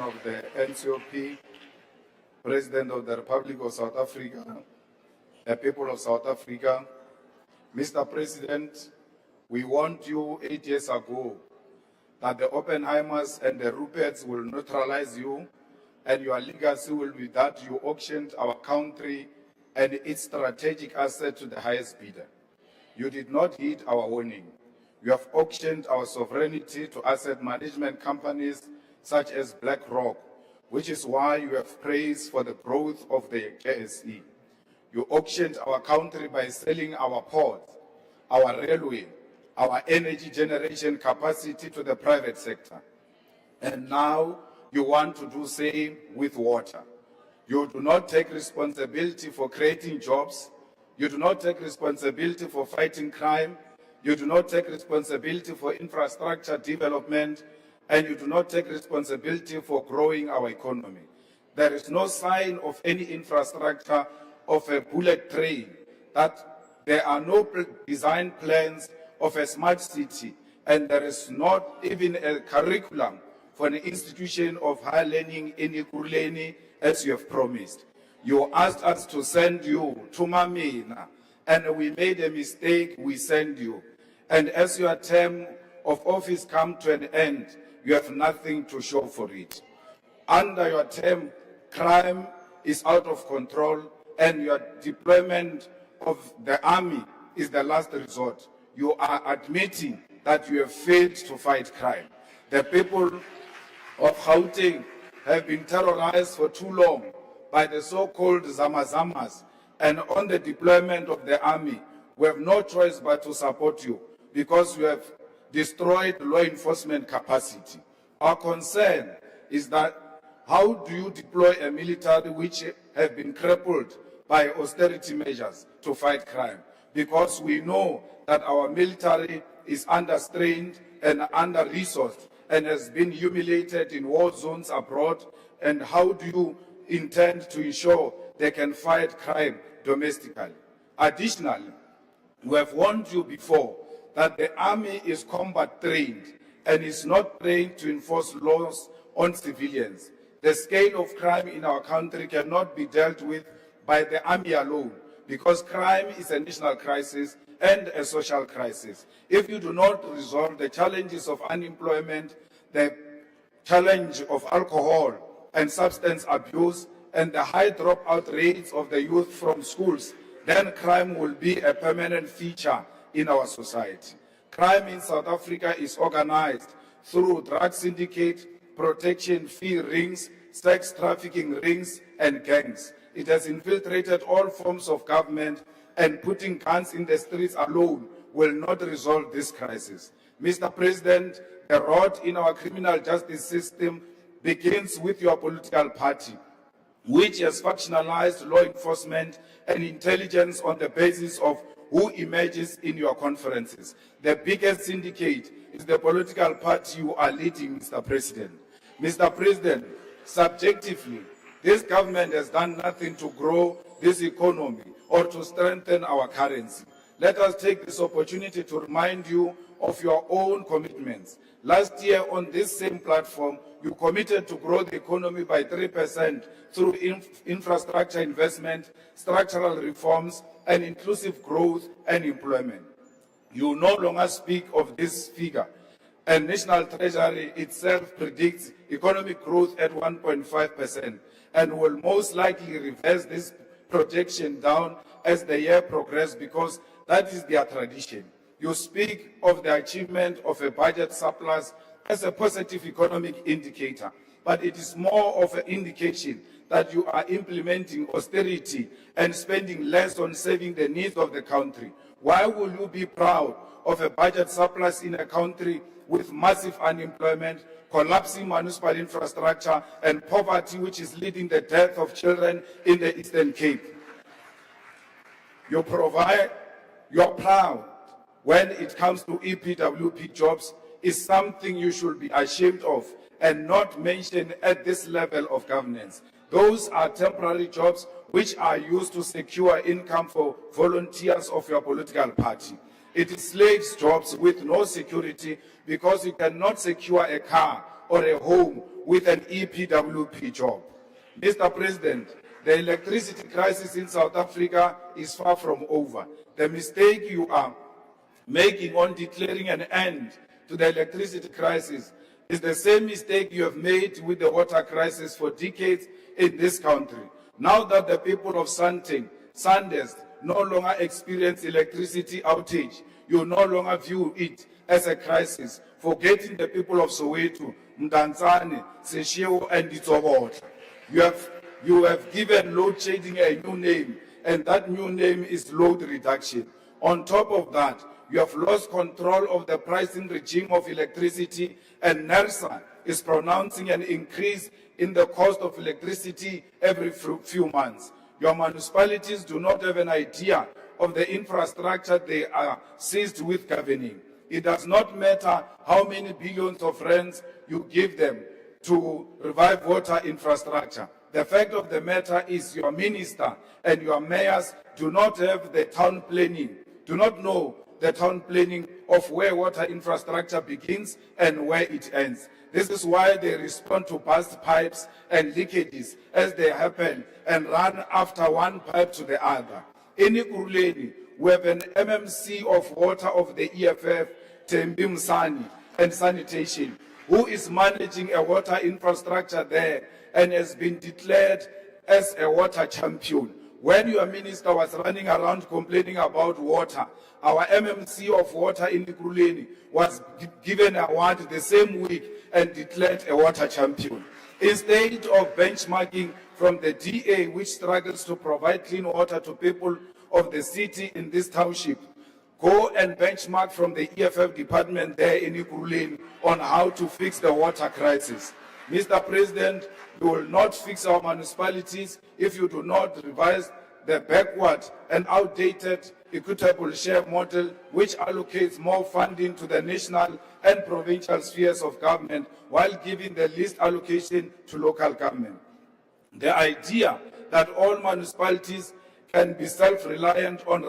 of the NCOP, President of the Republic of South Africa, the people of South Africa. Mr. President, we warned you 8 years ago that the Oppenheimers and the Ruperts will neutralize you, and your legacy will be that you auctioned our country and its strategic asset to the highest bidder. You did not heed our warning. You have auctioned our sovereignty to asset management companies such as BlackRock, which is why you have praised for the growth of the JSE. You auctioned our country by selling our ports, our railway, our energy generation capacity to the private sector. And now you want to do same with water. You do not take responsibility for creating jobs. You do not take responsibility for fighting crime. You do not take responsibility for infrastructure development, and you do not take responsibility for growing our economy. There is no sign of any infrastructure of a bullet train, that there are no design plans of a smart city, and there is not even a curriculum for an institution of higher learning in Ikuruleni, as you have promised. You asked us to send you to Mamina, and we made a mistake, we send you. And as your term of office come to an end, you have nothing to show for it. Under your term, crime is out of control, and your deployment of the army is the last resort. You are admitting that you have failed to fight crime. The people of Gauteng have been terrorized for too long by the so-called Zamazamas, and on the deployment of the army, we have no choice but to support you because you have destroyed law enforcement capacity. Our concern is that how do you deploy a military which have been crippled by austerity measures to fight crime? Because we know that our military is understrained and under-resourced and has been humiliated in war zones abroad. And how do you intend to ensure they can fight crime domestically? Additionally, we have warned you before that the army is combat trained and is not trained to enforce laws on civilians. The scale of crime in our country cannot be dealt with by the army alone, because crime is a national crisis and a social crisis. If you do not resolve the challenges of unemployment, the challenge of alcohol and substance abuse, and the high dropout rates of the youth from schools, then crime will be a permanent feature in our society. Crime in South Africa is organized through drug syndicate, protection fee rings, sex trafficking rings, and gangs. It has infiltrated all forms of government, and putting guns in the streets alone will not resolve this crisis. Mr. President, the rot in our criminal justice system begins with your political party, which has factionalized law enforcement and intelligence on the basis of who emerges in your conferences. The biggest syndicate is the political party you are leading, Mr. President. Mr. President, subjectively, this government has done nothing to grow this economy or to strengthen our currency. Let us take this opportunity to remind you of your own commitments. Last year on this same platform, you committed to grow the economy by 3% through infrastructure investment, structural reforms, and inclusive growth and employment. You no longer speak of this figure, and National Treasury itself predicts economic growth at 1.5% and will most likely reverse this projection down as the year progresses, because that is their tradition. You speak of the achievement of a budget surplus as a positive economic indicator, but it is more of an indication that you are implementing austerity and spending less on saving the needs of the country. Why will you be proud of a budget surplus in a country with massive unemployment, collapsing municipal infrastructure, and poverty, which is leading the death of children in the Eastern Cape? You're proud when it comes to EPWP jobs is something you should be ashamed of and not mention at this level of governance. Those are temporary jobs which are used to secure income for volunteers of your political party. It is slaves jobs with no security, because you cannot secure a car or a home with an EPWP job. Mr. President, the electricity crisis in South Africa is far from over. The mistake you are making on declaring an end to the electricity crisis is the same mistake you have made with the water crisis for decades in this country. Now that the people of Sandest no longer experience electricity outage, you no longer view it as a crisis, forgetting the people of Soweto, Mdantsane, Seshego, and Ditsobot. You have given load shedding a new name, and that new name is load reduction. On top of that, you have lost control of the pricing regime of electricity, and NERSA is pronouncing an increase in the cost of electricity every few months. Your municipalities do not have an idea of the infrastructure they are seized with governing. It does not matter how many billions of rands you give them to revive water infrastructure. The fact of the matter is your minister and your mayors do not have the town planning, do not know the town planning of where water infrastructure begins and where it ends. This is why they respond to burst pipes and leakages as they happen and run after one pipe to the other. In Ikuruleni, we have an MMC of water of the EFF, Tembi Msani, and sanitation, who is managing a water infrastructure there and has been declared as a water champion. When your minister was running around complaining about water, our MMC of water in Ikuruleni was given an award the same week and declared a water champion. Instead of benchmarking from the DA, which struggles to provide clean water to people of the city in this township, go and benchmark from the EFF department there in Ikuruleni on how to fix the water crisis. Mr. President, you will not fix our municipalities if you do not revise the backward and outdated equitable share model, which allocates more funding to the national and provincial spheres of government while giving the least allocation to local government. The idea that all municipalities can be self-reliant on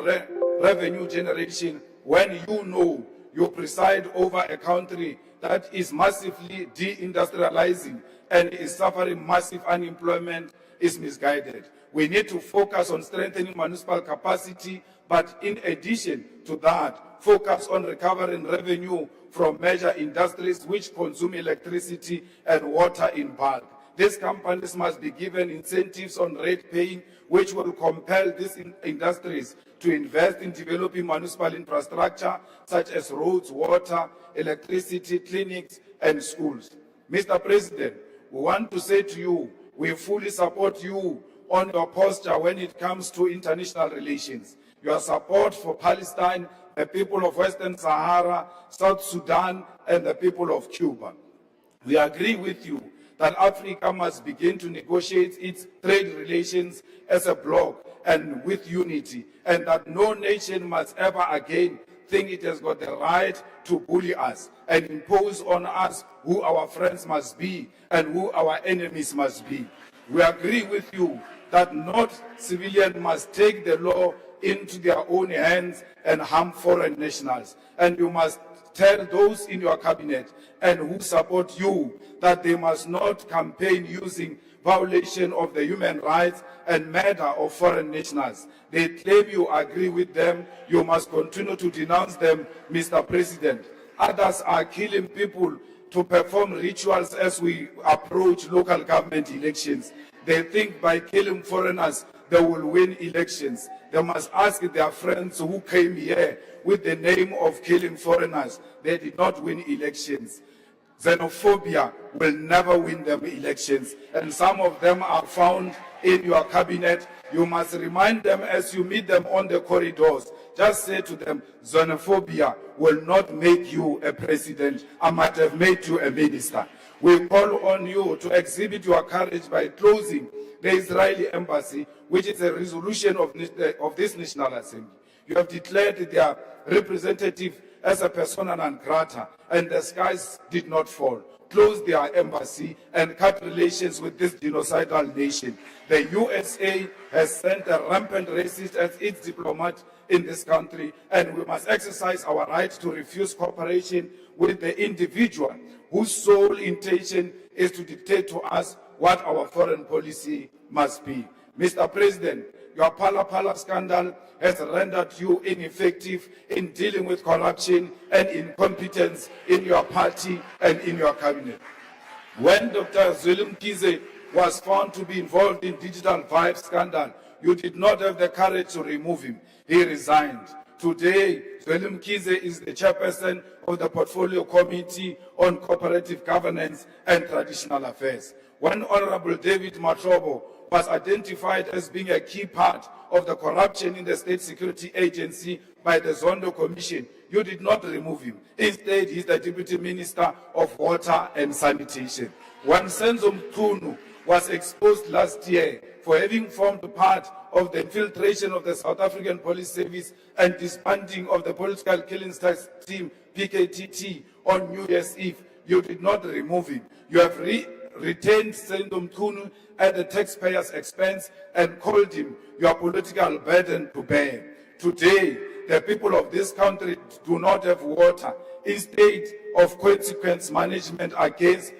revenue generation when you know you preside over a country that is massively deindustrializing and is suffering massive unemployment is misguided. We need to focus on strengthening municipal capacity, but in addition to that, focus on recovering revenue from major industries which consume electricity and water in bulk. These companies must be given incentives on rate paying, which will compel these industries to invest in developing municipal infrastructure such as roads, water, electricity, clinics, and schools. Mr. President, we want to say to you, we fully support you on your posture when it comes to international relations. Your support for Palestine, the people of Western Sahara, South Sudan, and the people of Cuba. We agree with you that Africa must begin to negotiate its trade relations as a bloc and with unity, and that no nation must ever again think it has got the right to bully us and impose on us who our friends must be and who our enemies must be. We agree with you that not civilians must take the law into their own hands and harm foreign nationals. And you must tell those in your cabinet and who support you that they must not campaign using violation of the human rights and murder of foreign nationals. They claim you agree with them. You must continue to denounce them, Mr. President. Others are killing people to perform rituals as we approach local government elections. They think by killing foreigners, they will win elections. They must ask their friends who came here with the name of killing foreigners. They did not win elections. Xenophobia will never win them elections. And some of them are found in your cabinet. You must remind them as you meet them on the corridors. Just say to them, xenophobia will not make you a president. I might have made you a minister. We call on you to exhibit your courage by closing the Israeli embassy, which is a resolution of this National Assembly. You have declared their representative as a persona non grata, and the skies did not fall. Close their embassy and cut relations with this genocidal nation. The USA has sent a rampant racist as its diplomat in this country, and we must exercise our right to refuse cooperation with the individual whose sole intention is to dictate to us what our foreign policy must be. Mr. President, your Pala scandal has rendered you ineffective in dealing with corruption and incompetence in your party and in your cabinet. When Dr. Julius Malema was found to be involved in digital vibe scandal, you did not have the courage to remove him. He resigned. Today, Julius Malema is the chairperson of the Portfolio Committee on Cooperative Governance and Traditional Affairs. When Honorable David Matrobo was identified as being a key part of the corruption in the State Security Agency by the Zondo Commission, you did not remove him. Instead, he is the Deputy Minister of Water and Sanitation. When Senzo Mkhunu was exposed last year for having formed part of the infiltration of the South African Police Service and disbanding of the Political Killings Task Team, PKTT, on New Year's Eve, you did not remove him. You have retained Senzo Mkhunu at the taxpayer's expense and called him your political burden to bear. Today, the people of this country do not have water. Instead of consequence management against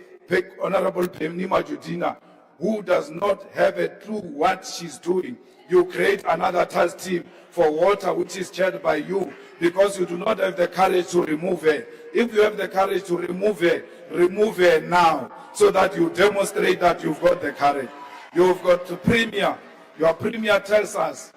Honorable Pemnima Judina, who does not have a clue what she's doing, you create another task team for water, which is chaired by you, because you do not have the courage to remove her. If you have the courage to remove her now, so that you demonstrate that you've got the courage. You've got the premier. Your premier tells us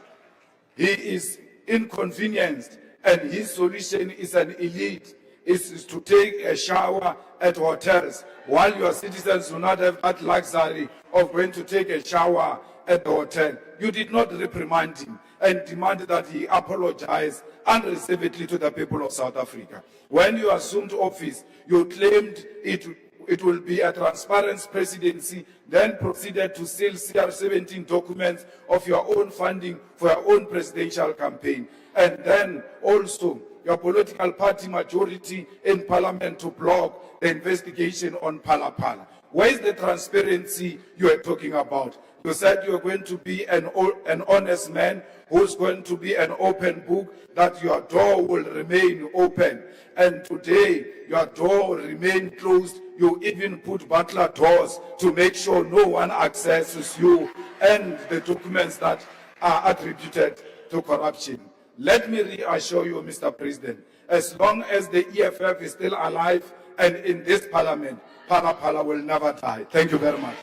he is inconvenienced and his solution is an elite, is to take a shower at hotels, while your citizens do not have that luxury of going to take a shower at the hotel. You did not reprimand him and demanded that he apologize unreservedly to the people of South Africa. When you assumed office, you claimed it will be a transparent presidency, then proceeded to seal CR17 documents of your own funding for your own presidential campaign. And then also your political party majority in parliament to block the investigation on Pala. Where is the transparency you are talking about? You said you are going to be an honest man who's going to be an open book, that your door will remain open. And today, your door will remain closed. You even put butler doors to make sure no one accesses you and the documents that are attributed to corruption. Let me reassure you, Mr. President, as long as the EFF is still alive and in this parliament, Pala will never die. Thank you very much.